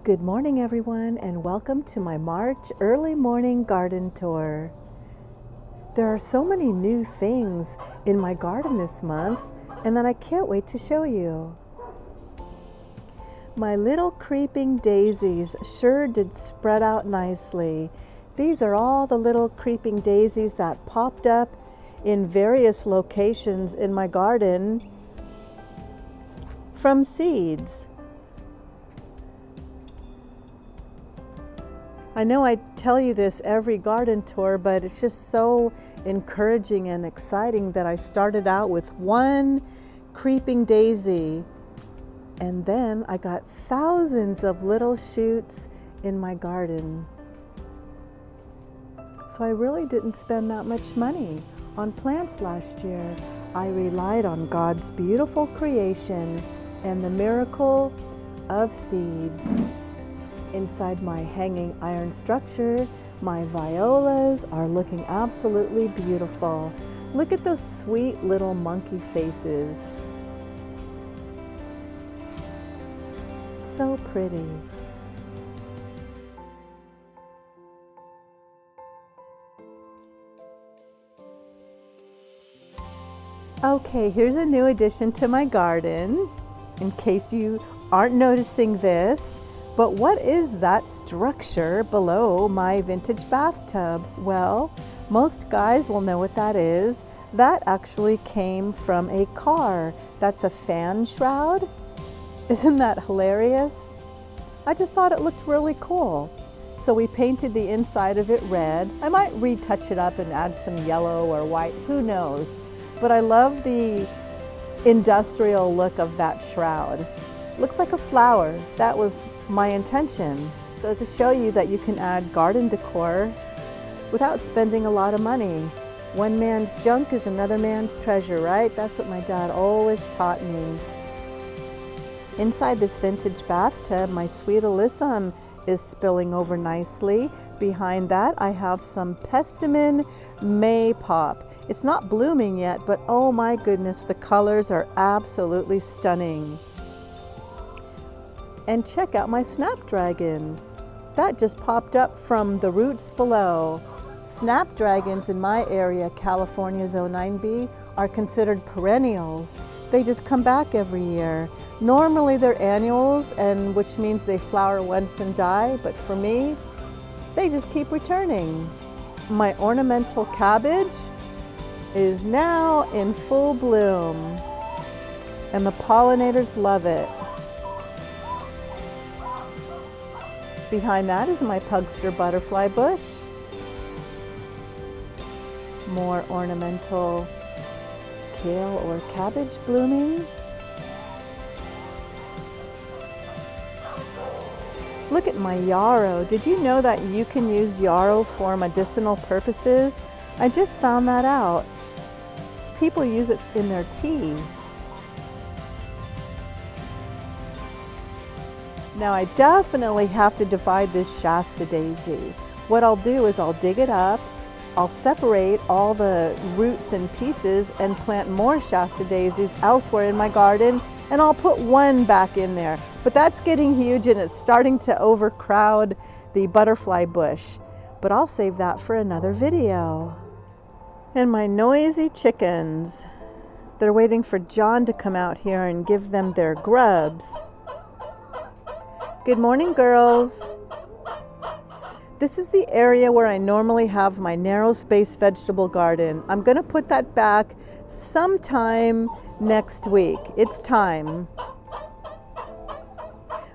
Good morning, everyone, and welcome to my March early morning garden tour. There are so many new things in my garden this month, and that I can't wait to show you. My little creeping daisies sure did spread out nicely. These are all the little creeping daisies that popped up in various locations in my garden from seeds. I know I tell you this every garden tour, but it's just so encouraging and exciting that I started out with one creeping daisy, and then I got thousands of little shoots in my garden. So I really didn't spend that much money on plants last year. I relied on God's beautiful creation and the miracle of seeds. Inside my hanging iron structure, my violas are looking absolutely beautiful. Look at those sweet little monkey faces. So pretty. Okay, here's a new addition to my garden, in case you aren't noticing this. But what is that structure below my vintage bathtub? Well, most guys will know what that is. That actually came from a car. That's a fan shroud. Isn't that hilarious? I just thought it looked really cool. So we painted the inside of it red. I might retouch it up and add some yellow or white, who knows? But I love the industrial look of that shroud. Looks like a flower. That was my intention. It goes to show you that you can add garden decor without spending a lot of money. One man's junk is another man's treasure, right? That's what my dad always taught me. Inside this vintage bathtub, my sweet alyssum is spilling over nicely. Behind that, I have some pestamon maypop. It's not blooming yet, but oh my goodness, the colors are absolutely stunning. And check out my snapdragon. That just popped up from the roots below. Snapdragons in my area, California Zone 9B, are considered perennials. They just come back every year. Normally they're annuals, and which means they flower once and die, but for me, they just keep returning. My ornamental cabbage is now in full bloom, and the pollinators love it. Behind that is my pugster butterfly bush. More ornamental kale or cabbage blooming. Look at my yarrow. Did you know that you can use yarrow for medicinal purposes? I just found that out. People use it in their tea. Now I definitely have to divide this Shasta daisy. What I'll do is I'll dig it up, I'll separate all the roots and pieces and plant more Shasta daisies elsewhere in my garden, and I'll put one back in there. But that's getting huge and it's starting to overcrowd the butterfly bush. But I'll save that for another video. And my noisy chickens. They're waiting for John to come out here and give them their grubs. Good morning, girls. This is the area where I normally have my narrow space vegetable garden. I'm gonna put that back sometime next week. It's time.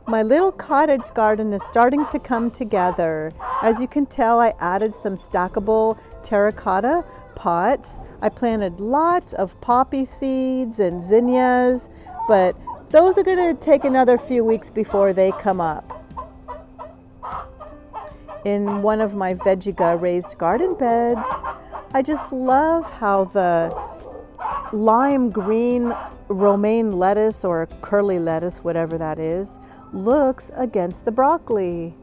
My little cottage garden is starting to come together. As you can tell, I added some stackable terracotta pots. I planted lots of poppy seeds and zinnias, but those are gonna take another few weeks before they come up. In one of my veggiega raised garden beds, I just love how the lime green romaine lettuce or curly lettuce, whatever that is, looks against the broccoli.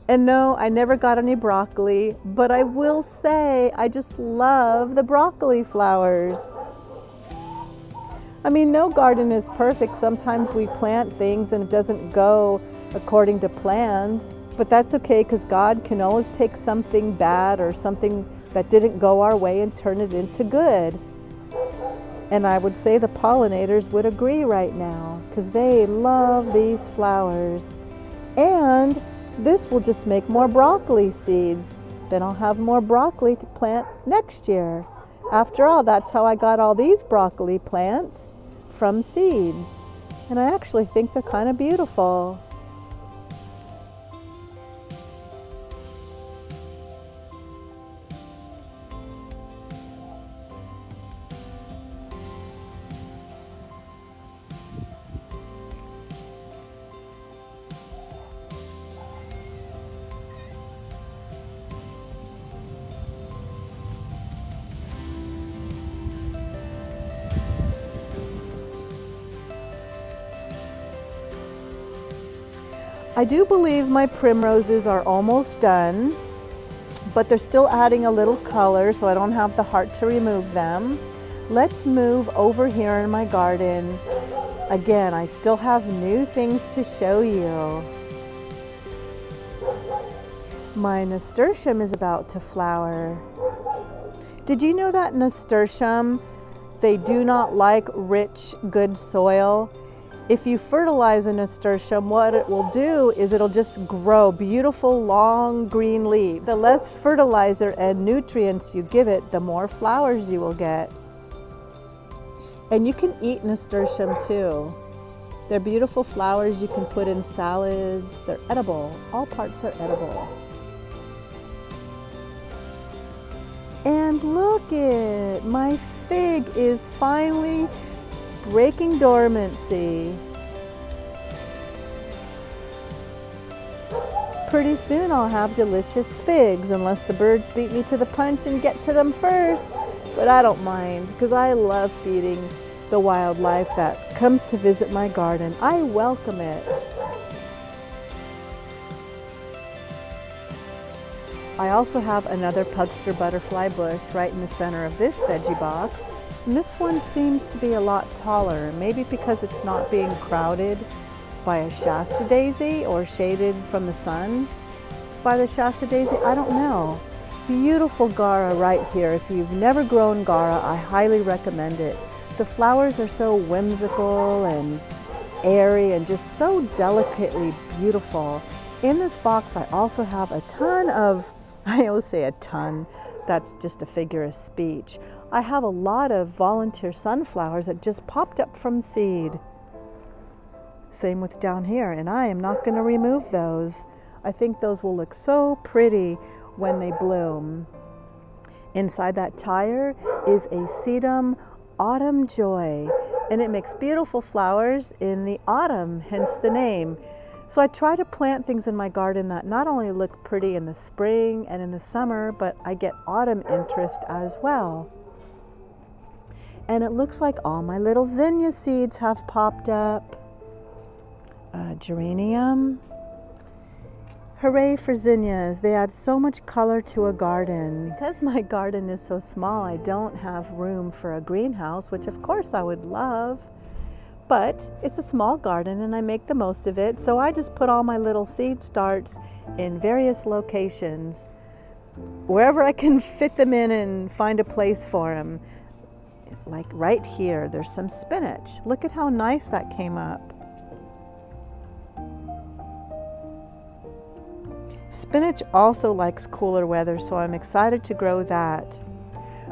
And no, I never got any broccoli, but I will say I just love the broccoli flowers. I mean, no garden is perfect. Sometimes we plant things and it doesn't go according to plan, but that's okay because God can always take something bad or something that didn't go our way and turn it into good. And I would say the pollinators would agree right now because they love these flowers. And this will just make more broccoli seeds. Then I'll have more broccoli to plant next year. After all, that's how I got all these broccoli plants, from seeds. And I actually think they're kind of beautiful. I do believe my primroses are almost done, but they're still adding a little color, so I don't have the heart to remove them. Let's move over here in my garden. Again, I still have new things to show you. My nasturtium is about to flower. Did you know that nasturtium, they do not like rich, good soil? If you fertilize a nasturtium, what it will do is it'll just grow beautiful, long green leaves. The less fertilizer and nutrients you give it, the more flowers you will get. And you can eat nasturtium too. They're beautiful flowers you can put in salads. They're edible. All parts are edible. And look it, my fig is finally breaking dormancy. Pretty soon I'll have delicious figs, unless the birds beat me to the punch and get to them first. But I don't mind, because I love feeding the wildlife that comes to visit my garden. I welcome it. I also have another pugster butterfly bush right in the center of this veggie box. And this one seems to be a lot taller, maybe because it's not being crowded by a Shasta daisy or shaded from the sun by the Shasta daisy. I don't know. Beautiful Gara right here. If you've never grown Gara, I highly recommend it. The flowers are so whimsical and airy and just so delicately beautiful. In this box, I also have a ton of, I always say a ton, that's just a figure of speech. I have a lot of volunteer sunflowers that just popped up from seed. Same with down here, and I am not going to remove those. I think those will look so pretty when they bloom. Inside that tire is a sedum autumn joy, and it makes beautiful flowers in the autumn, hence the name. So I try to plant things in my garden that not only look pretty in the spring and in the summer, but I get autumn interest as well. And it looks like all my little zinnia seeds have popped up. Geranium. Hooray for zinnias. They add so much color to a garden. Because my garden is so small, I don't have room for a greenhouse, which of course I would love. But it's a small garden and I make the most of it. So I just put all my little seed starts in various locations, wherever I can fit them in and find a place for them. Like right here, there's some spinach. Look at how nice that came up. Spinach also likes cooler weather, so I'm excited to grow that.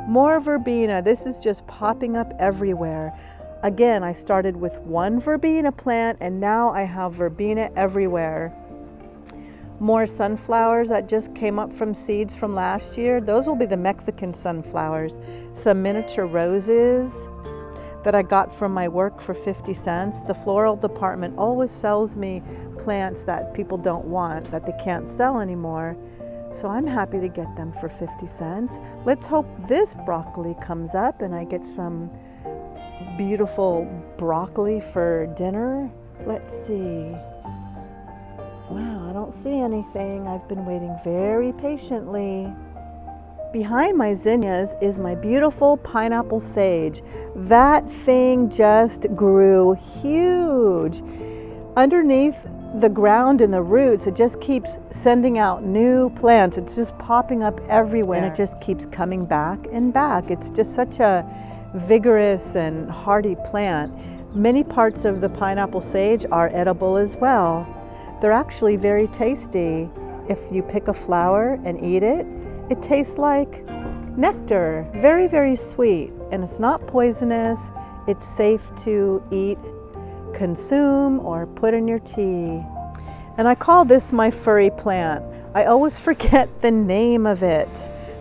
More verbena. This is just popping up everywhere. Again, I started with one verbena plant and now I have verbena everywhere. More sunflowers that just came up from seeds from last year. Those will be the Mexican sunflowers. Some miniature roses that I got from my work for 50 cents. The floral department always sells me plants that people don't want, that they can't sell anymore. So I'm happy to get them for 50 cents. Let's hope this broccoli comes up and I get some beautiful broccoli for dinner. Let's see. Wow, I don't see anything. I've been waiting very patiently. Behind my zinnias is my beautiful pineapple sage. That thing just grew huge. Underneath the ground and the roots, it just keeps sending out new plants. It's just popping up everywhere, and it just keeps coming back and back. It's just such a vigorous and hardy plant. Many parts of the pineapple sage are edible as well. They're actually very tasty. If you pick a flower and eat it, it tastes like nectar, very, very sweet, and it's not poisonous. It's safe to eat, consume, or put in your tea. And I call this my furry plant. I always forget the name of it.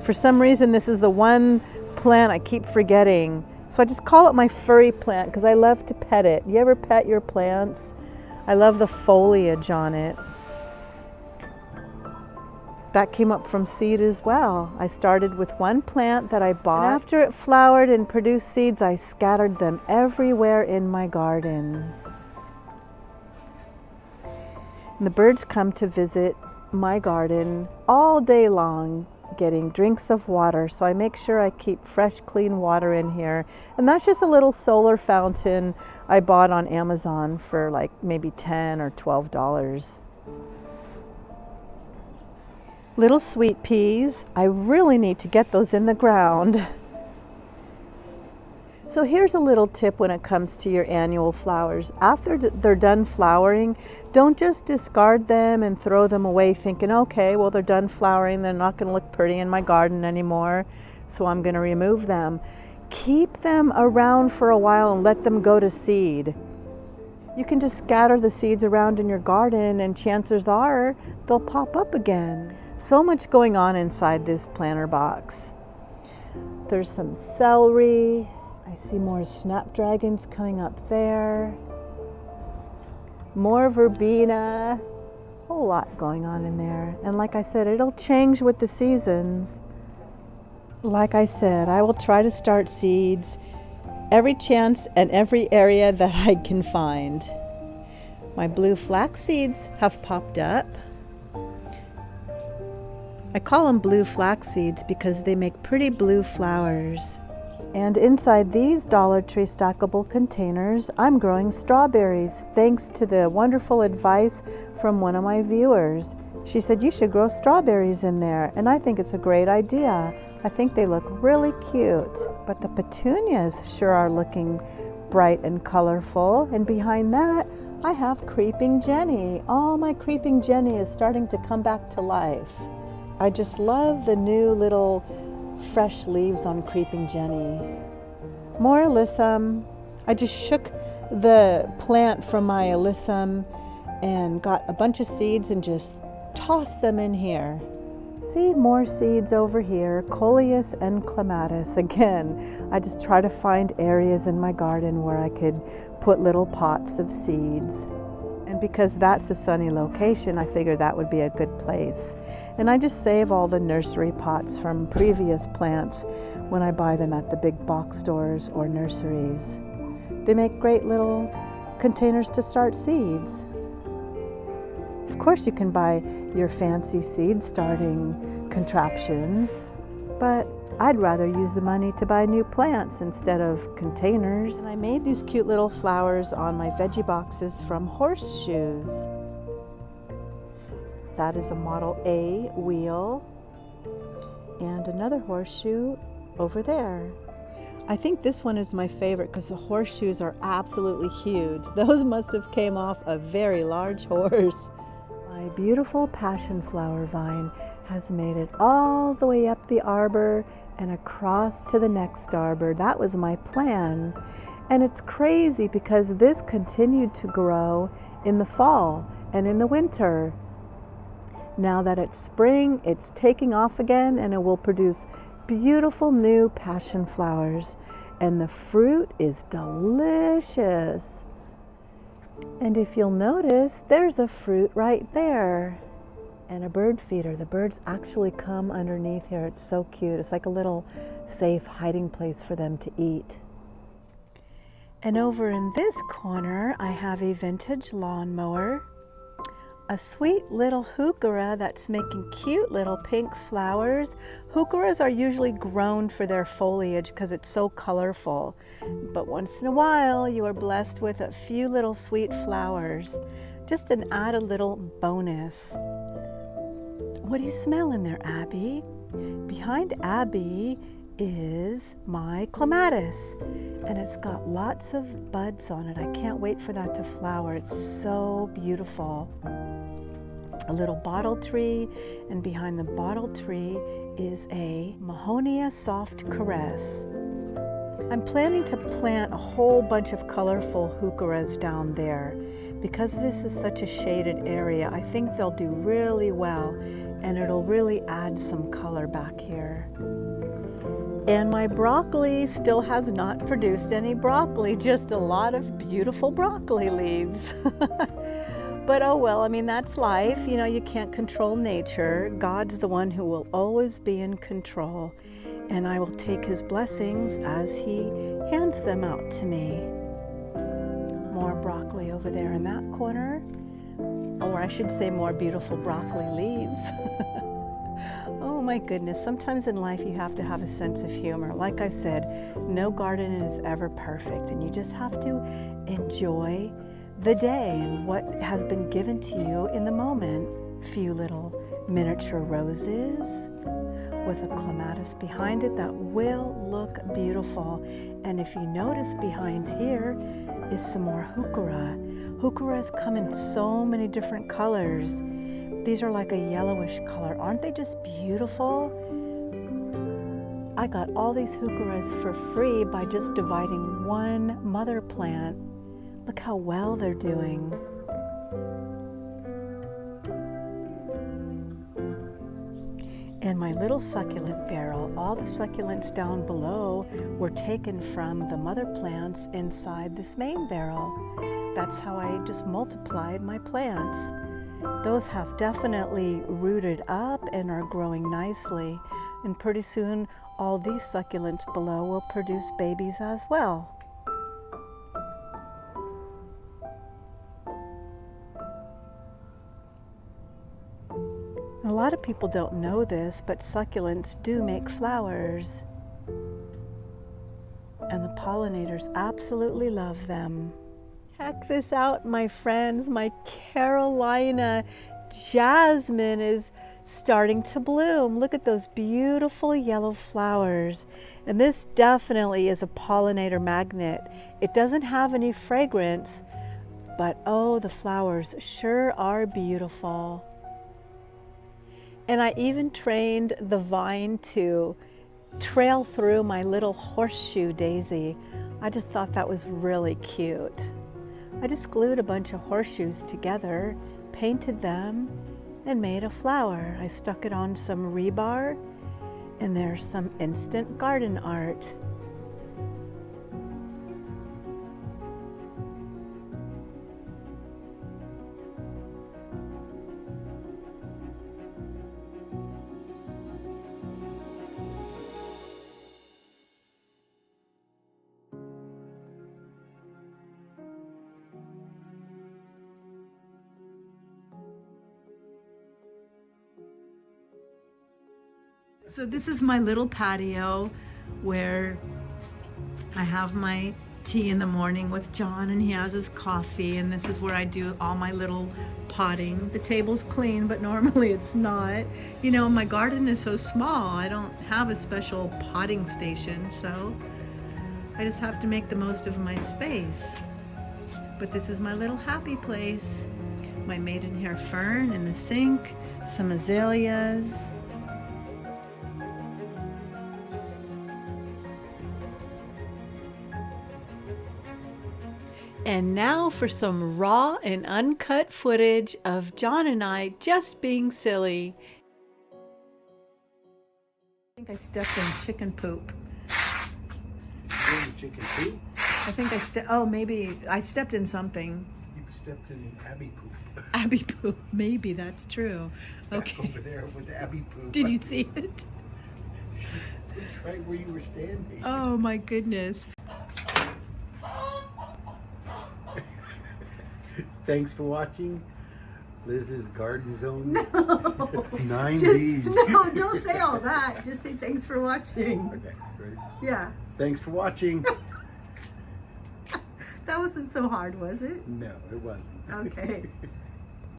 For some reason, this is the one plant I keep forgetting. So I just call it my furry plant because I love to pet it. You ever pet your plants? I love the foliage on it. That came up from seed as well. I started with one plant that I bought. And after it flowered and produced seeds, I scattered them everywhere in my garden. And the birds come to visit my garden all day long, getting drinks of water. So I make sure I keep fresh, clean water in here. And that's just a little solar fountain I bought on Amazon for like maybe $10 or $12. Little sweet peas, I really need to get those in the ground. So here's a little tip when it comes to your annual flowers. After they're done flowering, don't just discard them and throw them away thinking, okay, well, they're done flowering, they're not going to look pretty in my garden anymore, so I'm going to remove them. Keep them around for a while and let them go to seed. You can just scatter the seeds around in your garden and chances are they'll pop up again. So much going on inside this planter box. There's some celery. I see more snapdragons coming up there. More verbena. A whole lot going on in there. And like I said, it'll change with the seasons. Like I said, I will try to start seeds every chance and every area that I can find. My blue flax seeds have popped up. I call them blue flax seeds because they make pretty blue flowers. And inside these Dollar Tree stackable containers, I'm growing strawberries thanks to the wonderful advice from one of my viewers. She said you should grow strawberries in there, and I think it's a great idea. I think they look really cute. But the petunias sure are looking bright and colorful, and behind that I have Creeping Jenny. All my Creeping Jenny is starting to come back to life. I just love the new little fresh leaves on Creeping Jenny. More alyssum. I just shook the plant from my alyssum and got a bunch of seeds and just tossed them in here. See, more seeds over here, coleus and clematis. Again, I just try to find areas in my garden where I could put little pots of seeds. And because that's a sunny location, I figured that would be a good place. And I just save all the nursery pots from previous plants when I buy them at the big box stores or nurseries. They make great little containers to start seeds. Of course, you can buy your fancy seed starting contraptions, but I'd rather use the money to buy new plants instead of containers. I made these cute little flowers on my veggie boxes from horseshoes. That is a Model A wheel and another horseshoe over there. I think this one is my favorite because the horseshoes are absolutely huge. Those must have came off a very large horse. My beautiful passion flower vine has made it all the way up the arbor and across to the next arbor. That was my plan. And it's crazy because this continued to grow in the fall and in the winter. Now that it's spring, it's taking off again and it will produce beautiful new passion flowers. And the fruit is delicious. And if you'll notice, there's a fruit right there. And a bird feeder. The birds actually come underneath here. It's so cute. It's like a little safe hiding place for them to eat. And over in this corner, I have a vintage lawnmower. A sweet little heuchera that's making cute little pink flowers. Heucheras are usually grown for their foliage because it's so colorful. But once in a while, you are blessed with a few little sweet flowers. Just an added little bonus. What do you smell in there, Abby? Behind Abby is my clematis, and it's got lots of buds on it. I can't wait for that to flower. It's so beautiful. A little bottle tree, and behind the bottle tree is a Mahonia soft caress. I'm planning to plant a whole bunch of colorful heucheras down there. Because this is such a shaded area, I think they'll do really well, and it'll really add some color back here. And my broccoli still has not produced any broccoli, just a lot of beautiful broccoli leaves. But oh well, I mean, that's life. You know, you can't control nature. God's the one who will always be in control. And I will take his blessings as he hands them out to me. More broccoli over there in that corner. Or I should say more beautiful broccoli leaves. Oh my goodness, sometimes in life you have to have a sense of humor. Like I said, no garden is ever perfect, and you just have to enjoy the day and what has been given to you in the moment. Few little miniature roses with a clematis behind it that will look beautiful. And if you notice, behind here is some more heuchera. Heucheras come in so many different colors. These are like a yellowish color. Aren't they just beautiful? I got all these heucheras for free by just dividing one mother plant. Look how well they're doing. And my little succulent barrel, all the succulents down below were taken from the mother plants inside this main barrel. That's how I just multiplied my plants. Those have definitely rooted up and are growing nicely. And pretty soon, all these succulents below will produce babies as well. A lot of people don't know this, but succulents do make flowers. And the pollinators absolutely love them. Check this out, my friends. My Carolina jasmine is starting to bloom. Look at those beautiful yellow flowers. And this definitely is a pollinator magnet. It doesn't have any fragrance, but oh, the flowers sure are beautiful. And I even trained the vine to trail through my little horseshoe daisy. I just thought that was really cute. I just glued a bunch of horseshoes together, painted them, and made a flower. I stuck it on some rebar, and there's some instant garden art. So this is my little patio where I have my tea in the morning with John, and he has his coffee, and this is where I do all my little potting. The table's clean, but normally it's not. You know, my garden is so small, I don't have a special potting station, so I just have to make the most of my space. But this is my little happy place. My maidenhair fern in the sink, some azaleas. And now for some raw and uncut footage of John and I just being silly. I think I stepped in chicken poop. Chicken poop? I think maybe I stepped in something. You stepped in Abby poop. Abby poop, maybe that's true. Back Okay. over there was Abby poop. Did you see it? It's right where you were standing. Oh my goodness. Thanks for watching. Liz's garden zone. No. 9Ds. No, don't say all that. Just say thanks for watching. Okay, ready? Yeah. Thanks for watching. That wasn't so hard, was it? No, it wasn't. Okay.